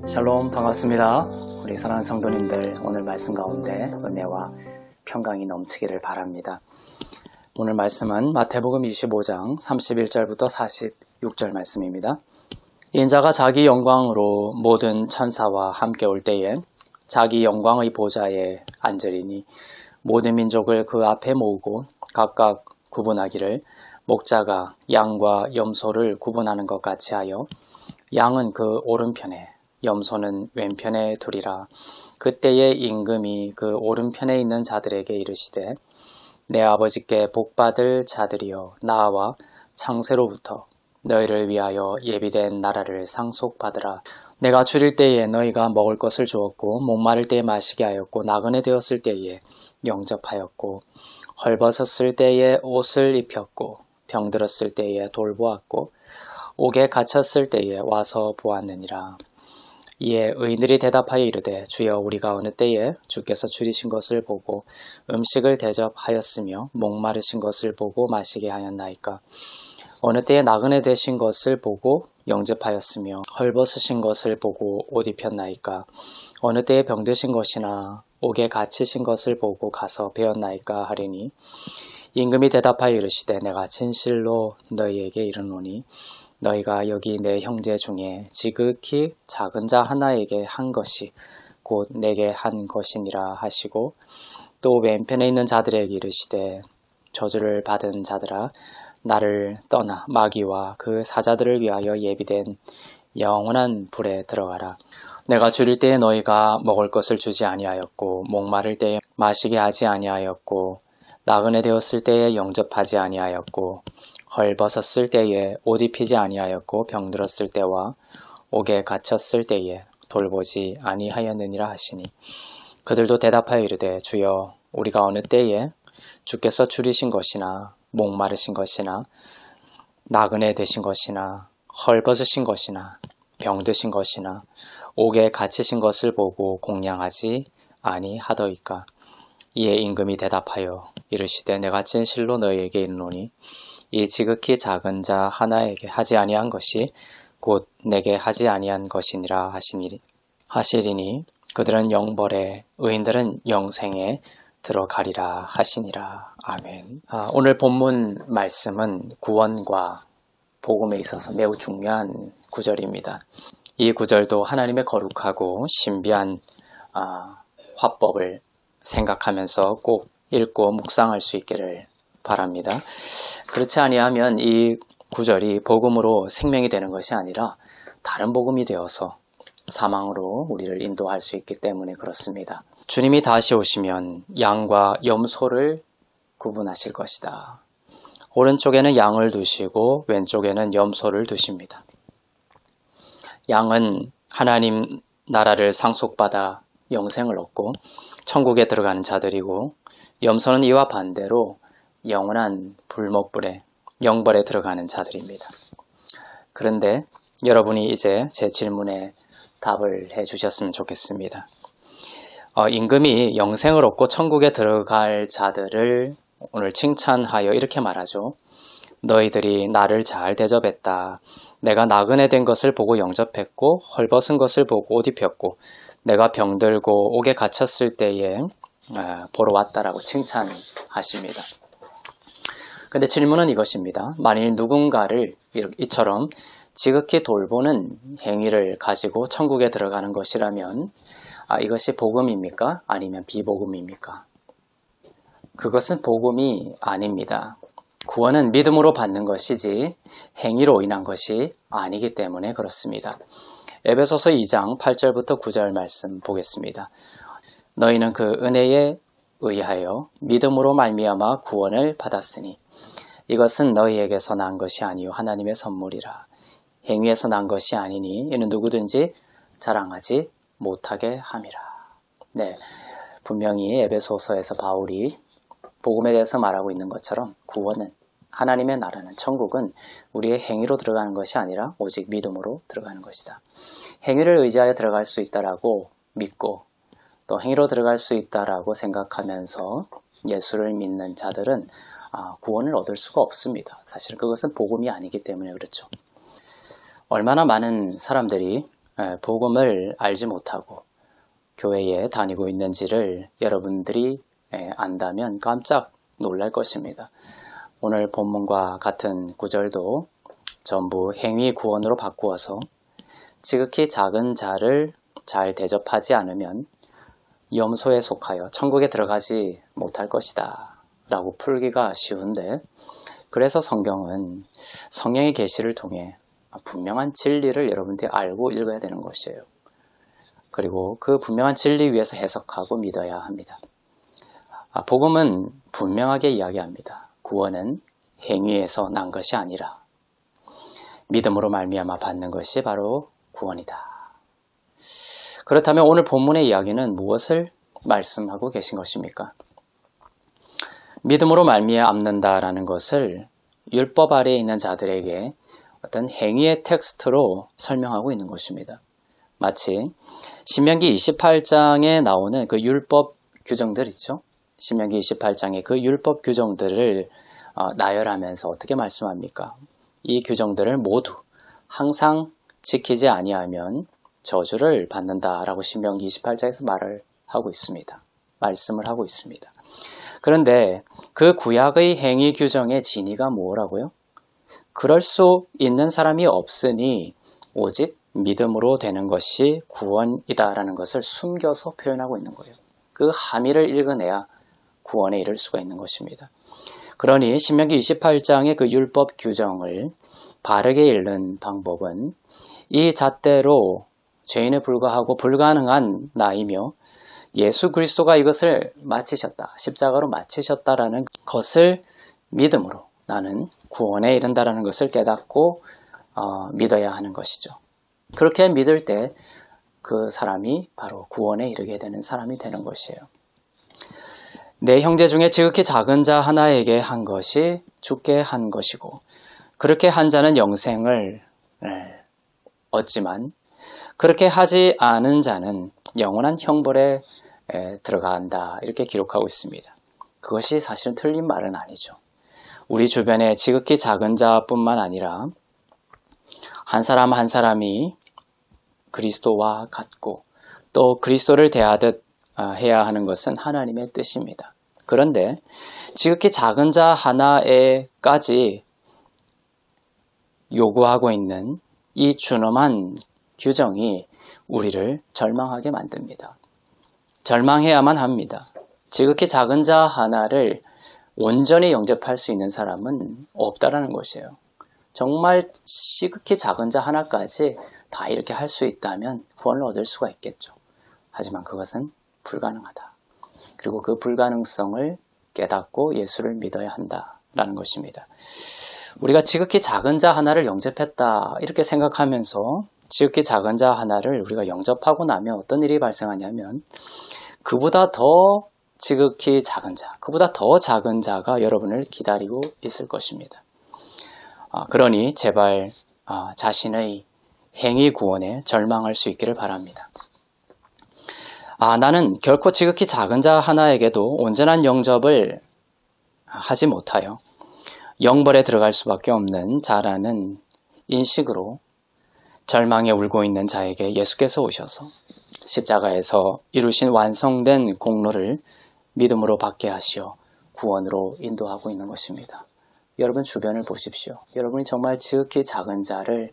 샬롬, 반갑습니다. 우리 사랑하는 성도님들, 오늘 말씀 가운데 은혜와 평강이 넘치기를 바랍니다. 오늘 말씀은 마태복음 25장 31절부터 46절 말씀입니다. 인자가 자기 영광으로 모든 천사와 함께 올 때에 자기 영광의 보좌에 앉으리니 모든 민족을 그 앞에 모으고 각각 구분하기를 목자가 양과 염소를 구분하는 것 같이 하여 양은 그 오른편에 염소는 왼편에 두리라. 그때에 임금이 그 오른편에 있는 자들에게 이르시되 내 아버지께 복받을 자들이여 나와 창세로부터 너희를 위하여 예비된 나라를 상속받으라. 내가 줄일 때에 너희가 먹을 것을 주었고 목마를 때에 마시게 하였고 나그네 되었을 때에 영접하였고 헐벗었을 때에 옷을 입혔고 병들었을 때에 돌보았고 옥에 갇혔을 때에 와서 보았느니라. 이에 의인들이 대답하여 이르되 주여 우리가 어느 때에 주께서 줄이신 것을 보고 음식을 대접하였으며 목마르신 것을 보고 마시게 하였나이까. 어느 때에 나그네 되신 것을 보고 영접하였으며 헐벗으신 것을 보고 옷 입혔나이까. 어느 때에 병드신 것이나 옥에 갇히신 것을 보고 가서 배웠나이까 하리니 임금이 대답하여 이르시되 내가 진실로 너희에게 이르노니 너희가 여기 내 형제 중에 지극히 작은 자 하나에게 한 것이 곧 내게 한 것이니라 하시고 또 왼편에 있는 자들에게 이르시되 저주를 받은 자들아 나를 떠나 마귀와 그 사자들을 위하여 예비된 영원한 불에 들어가라. 내가 줄일 때에 너희가 먹을 것을 주지 아니하였고 목마를 때에 마시게 하지 아니하였고 나그네 되었을 때에 영접하지 아니하였고 헐벗었을 때에 옷 입히지 아니하였고 병들었을 때와 옥에 갇혔을 때에 돌보지 아니하였느니라 하시니 그들도 대답하여 이르되 주여 우리가 어느 때에 주께서 줄이신 것이나 목마르신 것이나 나그네 되신 것이나 헐벗으신 것이나 병드신 것이나 옥에 갇히신 것을 보고 공양하지 아니하더이까. 이에 임금이 대답하여 이르시되 내가 진실로 너희에게 이르노니 이 지극히 작은 자 하나에게 하지 아니한 것이 곧 내게 하지 아니한 것이니라 하시리니 그들은 영벌에 의인들은 영생에 들어가리라 하시니라. 아멘. 오늘 본문 말씀은 구원과 복음에 있어서 매우 중요한 구절입니다. 이 구절도 하나님의 거룩하고 신비한 화법을 생각하면서 꼭 읽고 묵상할 수 있기를 바랍니다. 그렇지 아니하면 이 구절이 복음으로 생명이 되는 것이 아니라 다른 복음이 되어서 사망으로 우리를 인도할 수 있기 때문에 그렇습니다. 주님이 다시 오시면 양과 염소를 구분하실 것이다. 오른쪽에는 양을 두시고 왼쪽에는 염소를 두십니다. 양은 하나님 나라를 상속받아 영생을 얻고 천국에 들어가는 자들이고 염소는 이와 반대로 영원한 불목불에 영벌에 들어가는 자들입니다. 그런데 여러분이 이제 제 질문에 답을 해주셨으면 좋겠습니다. 임금이 영생을 얻고 천국에 들어갈 자들을 오늘 칭찬하여 이렇게 말하죠. 너희들이 나를 잘 대접했다. 내가 나그네 된 것을 보고 영접했고 헐벗은 것을 보고 옷 입혔고 내가 병들고 옥에 갇혔을 때에 보러 왔다라고 칭찬하십니다. 근데 질문은 이것입니다. 만일 누군가를 이처럼 지극히 돌보는 행위를 가지고 천국에 들어가는 것이라면 이것이 복음입니까? 아니면 비복음입니까? 그것은 복음이 아닙니다. 구원은 믿음으로 받는 것이지 행위로 인한 것이 아니기 때문에 그렇습니다. 에베소서 2장 8절부터 9절 말씀 보겠습니다. 너희는 그 은혜에 의하여 믿음으로 말미암아 구원을 받았으니 이것은 너희에게서 난 것이 아니요 하나님의 선물이라. 행위에서 난 것이 아니니 이는 누구든지 자랑하지 못하게 함이라. 네, 분명히 에베소서에서 바울이 복음에 대해서 말하고 있는 것처럼 구원은 하나님의 나라는 천국은 우리의 행위로 들어가는 것이 아니라 오직 믿음으로 들어가는 것이다. 행위를 의지하여 들어갈 수 있다라고 믿고 또 행위로 들어갈 수 있다라고 생각하면서 예수를 믿는 자들은 구원을 얻을 수가 없습니다. 사실 그것은 복음이 아니기 때문에 그렇죠. 얼마나 많은 사람들이 복음을 알지 못하고 교회에 다니고 있는지를 여러분들이 안다면 깜짝 놀랄 것입니다. 오늘 본문과 같은 구절도 전부 행위 구원으로 바꾸어서 지극히 작은 자를 잘 대접하지 않으면 염소에 속하여 천국에 들어가지 못할 것이다 라고 풀기가 쉬운데, 그래서 성경은 성령의 계시를 통해 분명한 진리를 여러분들이 알고 읽어야 되는 것이에요. 그리고 그 분명한 진리 위에서 해석하고 믿어야 합니다. 복음은 분명하게 이야기합니다. 구원은 행위에서 난 것이 아니라 믿음으로 말미암아 받는 것이 바로 구원이다. 그렇다면 오늘 본문의 이야기는 무엇을 말씀하고 계신 것입니까? 믿음으로 말미암는다라는 것을 율법 아래에 있는 자들에게 어떤 행위의 텍스트로 설명하고 있는 것입니다. 마치 신명기 28장에 나오는 그 율법 규정들 있죠. 신명기 28장의 그 율법 규정들을 나열하면서 어떻게 말씀합니까? 이 규정들을 모두 항상 지키지 아니하면 저주를 받는다라고 신명기 28장에서 말씀을 하고 있습니다. 그런데 그 구약의 행위 규정의 진위가 뭐라고요? 그럴 수 있는 사람이 없으니 오직 믿음으로 되는 것이 구원이다라는 것을 숨겨서 표현하고 있는 거예요. 그 함의를 읽어내야 구원에 이를 수가 있는 것입니다. 그러니 신명기 28장의 그 율법 규정을 바르게 읽는 방법은 이 잣대로 죄인에 불과하고 불가능한 나이며 예수 그리스도가 이것을 마치셨다, 십자가로 마치셨다라는 것을 믿음으로 나는 구원에 이른다라는 것을 깨닫고 믿어야 하는 것이죠. 그렇게 믿을 때 그 사람이 바로 구원에 이르게 되는 사람이 되는 것이에요. 내 형제 중에 지극히 작은 자 하나에게 한 것이 죽게 한 것이고 그렇게 한 자는 영생을 얻지만 그렇게 하지 않은 자는 영원한 형벌에 들어간다, 이렇게 기록하고 있습니다. 그것이 사실은 틀린 말은 아니죠. 우리 주변에 지극히 작은 자뿐만 아니라 한 사람 한 사람이 그리스도와 같고 또 그리스도를 대하듯 해야 하는 것은 하나님의 뜻입니다. 그런데 지극히 작은 자 하나에까지 요구하고 있는 이 준엄한 규정이 우리를 절망하게 만듭니다. 절망해야만 합니다. 지극히 작은 자 하나를 온전히 영접할 수 있는 사람은 없다라는 것이에요. 정말 지극히 작은 자 하나까지 다 이렇게 할 수 있다면 구원을 얻을 수가 있겠죠. 하지만 그것은 불가능하다. 그리고 그 불가능성을 깨닫고 예수를 믿어야 한다라는 것입니다. 우리가 지극히 작은 자 하나를 영접했다 이렇게 생각하면서 지극히 작은 자 하나를 우리가 영접하고 나면 어떤 일이 발생하냐면 그보다 더 지극히 작은 자, 그보다 더 작은 자가 여러분을 기다리고 있을 것입니다. 그러니 제발 자신의 행위 구원에 절망할 수 있기를 바랍니다. 나는 결코 지극히 작은 자 하나에게도 온전한 영접을 하지 못하여 영벌에 들어갈 수밖에 없는 자라는 인식으로 절망에 울고 있는 자에게 예수께서 오셔서 십자가에서 이루신 완성된 공로를 믿음으로 받게 하시어 구원으로 인도하고 있는 것입니다. 여러분 주변을 보십시오. 여러분이 정말 지극히 작은 자를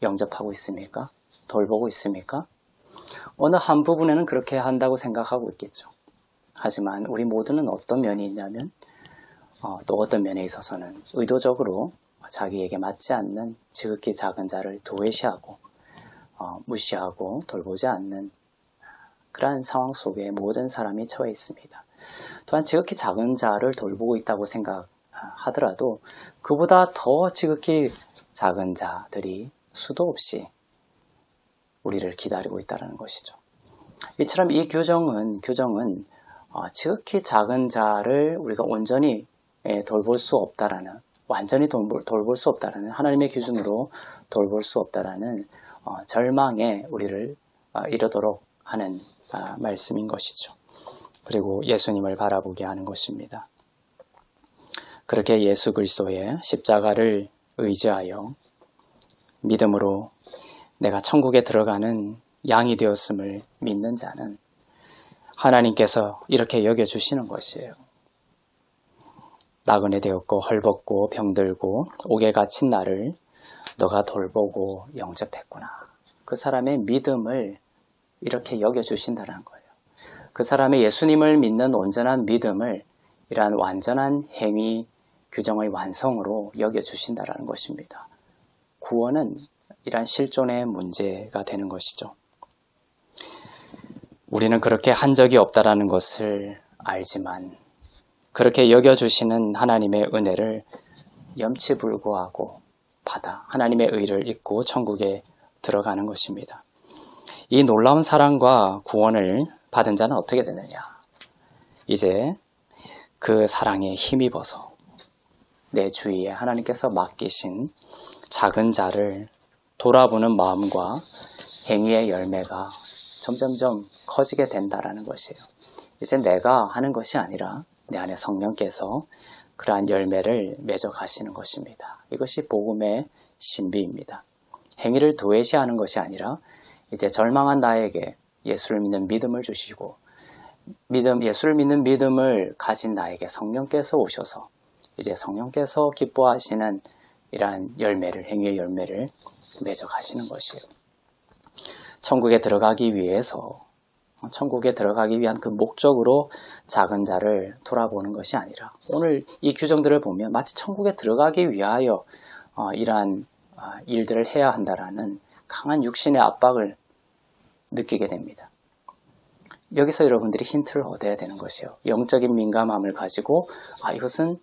영접하고 있습니까? 돌보고 있습니까? 어느 한 부분에는 그렇게 한다고 생각하고 있겠죠. 하지만 우리 모두는 어떤 면이 있냐면 또 어떤 면에 있어서는 의도적으로 자기에게 맞지 않는 지극히 작은 자를 도외시하고 무시하고 돌보지 않는 그러한 상황 속에 모든 사람이 처해 있습니다. 또한 지극히 작은 자를 돌보고 있다고 생각하더라도 그보다 더 지극히 작은 자들이 수도 없이 우리를 기다리고 있다는 것이죠. 이처럼 이 규정은 지극히 작은 자를 우리가 온전히 돌볼 수 없다라는, 완전히 돌볼 수 없다라는, 하나님의 기준으로 돌볼 수 없다라는 절망에 우리를 이르도록 하는 말씀인 것이죠. 그리고 예수님을 바라보게 하는 것입니다. 그렇게 예수 그리스도의 십자가를 의지하여 믿음으로 내가 천국에 들어가는 양이 되었음을 믿는 자는 하나님께서 이렇게 여겨주시는 것이에요. 나그네 되었고 헐벗고 병들고 옥에 갇힌 나를 너가 돌보고 영접했구나. 그 사람의 믿음을 이렇게 여겨주신다는 거예요. 그 사람의 예수님을 믿는 온전한 믿음을 이러한 완전한 행위 규정의 완성으로 여겨주신다는 것입니다. 구원은 이러한 실존의 문제가 되는 것이죠. 우리는 그렇게 한 적이 없다라는 것을 알지만 그렇게 여겨주시는 하나님의 은혜를 염치불구하고 받아 하나님의 의를 잊고 천국에 들어가는 것입니다. 이 놀라운 사랑과 구원을 받은 자는 어떻게 되느냐? 이제 그 사랑에 힘입어서 내 주위에 하나님께서 맡기신 작은 자를 돌아보는 마음과 행위의 열매가 점점점 커지게 된다라는 것이에요. 이제 내가 하는 것이 아니라 내 안에 성령께서 그러한 열매를 맺어 가시는 것입니다. 이것이 복음의 신비입니다. 행위를 도외시하는 것이 아니라 이제 절망한 나에게 예수를 믿는 믿음을 주시고 예수를 믿는 믿음을 가진 나에게 성령께서 오셔서 이제 성령께서 기뻐하시는 이러한 열매를, 행위의 열매를 맺어 가시는 것이에요. 천국에 들어가기 위한 그 목적으로 작은 자를 돌아보는 것이 아니라 오늘 이 규정들을 보면 마치 천국에 들어가기 위하여 이러한 일들을 해야 한다라는 강한 육신의 압박을 느끼게 됩니다. 여기서 여러분들이 힌트를 얻어야 되는 것이에요. 영적인 민감함을 가지고 이것은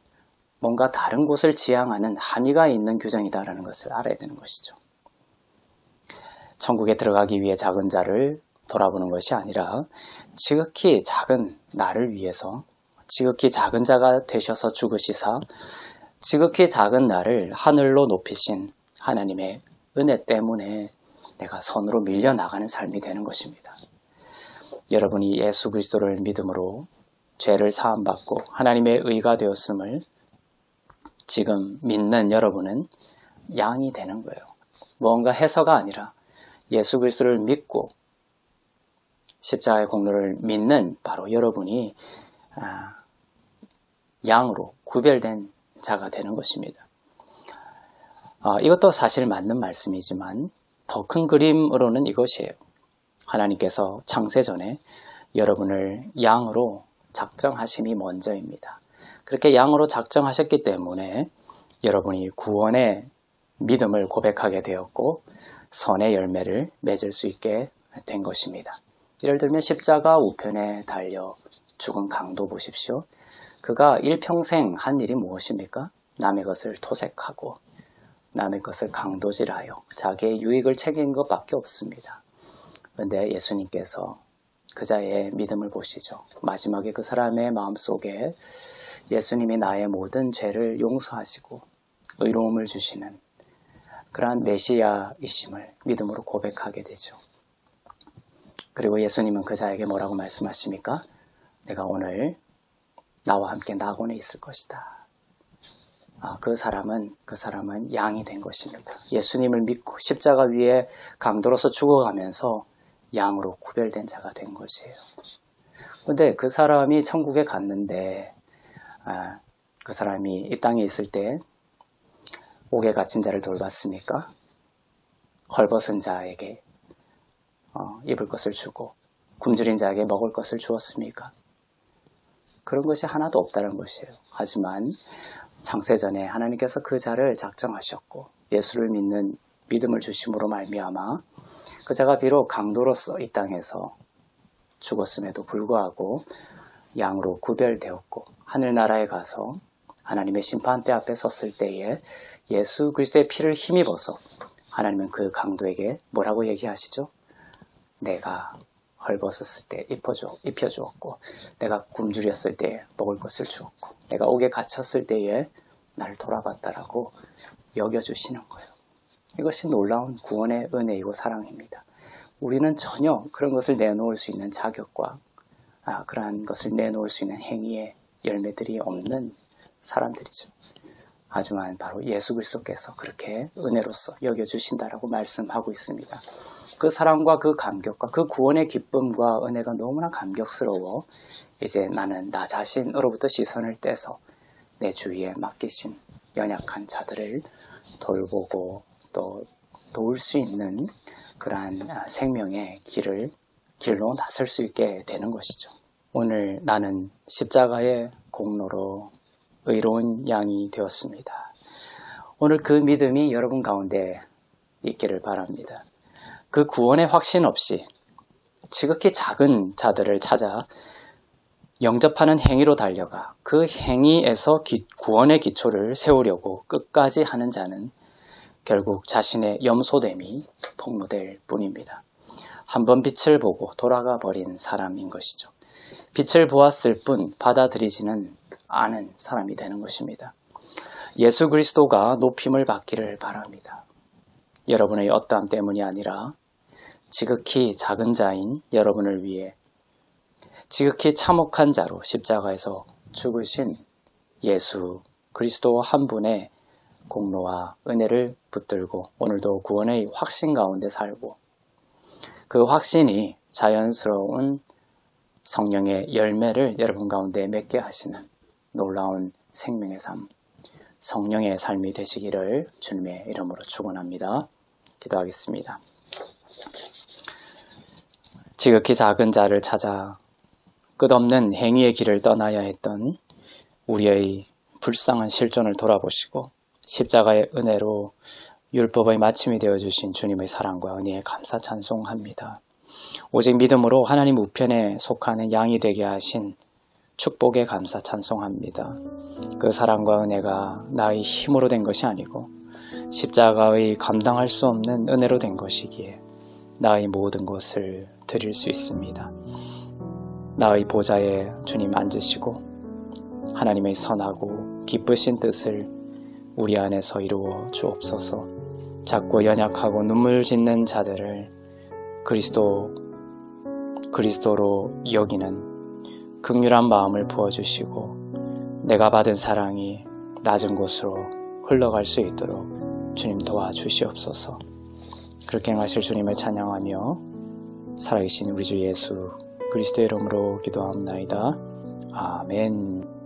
뭔가 다른 곳을 지향하는 함의가 있는 규정이다라는 것을 알아야 되는 것이죠. 천국에 들어가기 위해 작은 자를 돌아보는 것이 아니라 지극히 작은 나를 위해서 지극히 작은 자가 되셔서 죽으시사 지극히 작은 나를 하늘로 높이신 하나님의 은혜 때문에 내가 선으로 밀려나가는 삶이 되는 것입니다. 여러분이 예수 그리스도를 믿음으로 죄를 사함받고 하나님의 의가 되었음을 지금 믿는 여러분은 양이 되는 거예요. 뭔가 해서가 아니라 예수 그리스도를 믿고 십자가의 공로를 믿는 바로 여러분이 양으로 구별된 자가 되는 것입니다. 이것도 사실 맞는 말씀이지만 더 큰 그림으로는 이것이에요. 하나님께서 창세전에 여러분을 양으로 작정하심이 먼저입니다. 그렇게 양으로 작정하셨기 때문에 여러분이 구원의 믿음을 고백하게 되었고 선의 열매를 맺을 수 있게 된 것입니다. 예를 들면 십자가 우편에 달려 죽은 강도 보십시오. 그가 일평생 한 일이 무엇입니까? 남의 것을 토색하고 남의 것을 강도질하여 자기의 유익을 챙긴 것밖에 없습니다. 그런데 예수님께서 그자의 믿음을 보시죠. 마지막에 그 사람의 마음속에 예수님이 나의 모든 죄를 용서하시고 의로움을 주시는 그러한 메시아이심을 믿음으로 고백하게 되죠. 그리고 예수님은 그자에게 뭐라고 말씀하십니까? 내가 오늘 나와 함께 낙원에 있을 것이다. 그 사람은 양이 된 것입니다. 예수님을 믿고 십자가 위에 강도로서 죽어가면서 양으로 구별된 자가 된 것이에요. 그런데 그 사람이 천국에 갔는데 그 사람이 이 땅에 있을 때 옥에 갇힌 자를 돌봤습니까? 헐벗은 자에게 입을 것을 주고 굶주린 자에게 먹을 것을 주었습니까? 그런 것이 하나도 없다는 것이에요. 하지만 창세전에 하나님께서 그 자를 작정하셨고 예수를 믿는 믿음을 주심으로 말미암아 그 자가 비록 강도로서 이 땅에서 죽었음에도 불구하고 양으로 구별되었고 하늘나라에 가서 하나님의 심판대 앞에 섰을 때에 예수 그리스도의 피를 힘입어서 하나님은 그 강도에게 뭐라고 얘기하시죠? 내가 헐벗었을 때 입혀주었고 내가 굶주렸을 때에 먹을 것을 주었고 내가 옥에 갇혔을 때에 나를 돌아봤다라고 여겨주시는 거예요. 이것이 놀라운 구원의 은혜이고 사랑입니다. 우리는 전혀 그런 것을 내놓을 수 있는 자격과 그러한 것을 내놓을 수 있는 행위의 열매들이 없는 사람들이죠. 하지만 바로 예수 그리스도께서 그렇게 은혜로서 여겨주신다라고 말씀하고 있습니다. 그 사랑과 그 감격과 그 구원의 기쁨과 은혜가 너무나 감격스러워 이제 나는 나 자신으로부터 시선을 떼서 내 주위에 맡기신 연약한 자들을 돌보고 또 도울 수 있는 그러한 생명의 길로 나설 수 있게 되는 것이죠. 오늘 나는 십자가의 공로로 의로운 양이 되었습니다. 오늘 그 믿음이 여러분 가운데 있기를 바랍니다. 그 구원의 확신 없이 지극히 작은 자들을 찾아 영접하는 행위로 달려가 그 행위에서 구원의 기초를 세우려고 끝까지 하는 자는 결국 자신의 염소됨이 폭로될 뿐입니다. 한번 빛을 보고 돌아가 버린 사람인 것이죠. 빛을 보았을 뿐 받아들이지는 않은 사람이 되는 것입니다. 예수 그리스도가 높임을 받기를 바랍니다. 여러분의 어떠함 때문이 아니라 지극히 작은 자인 여러분을 위해 지극히 참혹한 자로 십자가에서 죽으신 예수 그리스도 한 분의 공로와 은혜를 붙들고 오늘도 구원의 확신 가운데 살고 그 확신이 자연스러운 성령의 열매를 여러분 가운데 맺게 하시는 놀라운 생명의 삶, 성령의 삶이 되시기를 주님의 이름으로 축원합니다. 기도하겠습니다. 지극히 작은 자를 찾아 끝없는 행위의 길을 떠나야 했던 우리의 불쌍한 실존을 돌아보시고 십자가의 은혜로 율법의 마침이 되어주신 주님의 사랑과 은혜에 감사 찬송합니다. 오직 믿음으로 하나님 우편에 속하는 양이 되게 하신 축복에 감사 찬송합니다. 그 사랑과 은혜가 나의 힘으로 된 것이 아니고 십자가의 감당할 수 없는 은혜로 된 것이기에 나의 모든 것을 드릴 수 있습니다. 나의 보좌에 주님 앉으시고 하나님의 선하고 기쁘신 뜻을 우리 안에서 이루어 주옵소서. 작고 연약하고 눈물 짓는 자들을 그리스도로 여기는 긍휼한 마음을 부어주시고 내가 받은 사랑이 낮은 곳으로 흘러갈 수 있도록 주님 도와주시옵소서. 그렇게 행하실 주님을 찬양하며 살아계신 우리 주 예수 그리스도의 이름으로 기도합나이다. 아멘.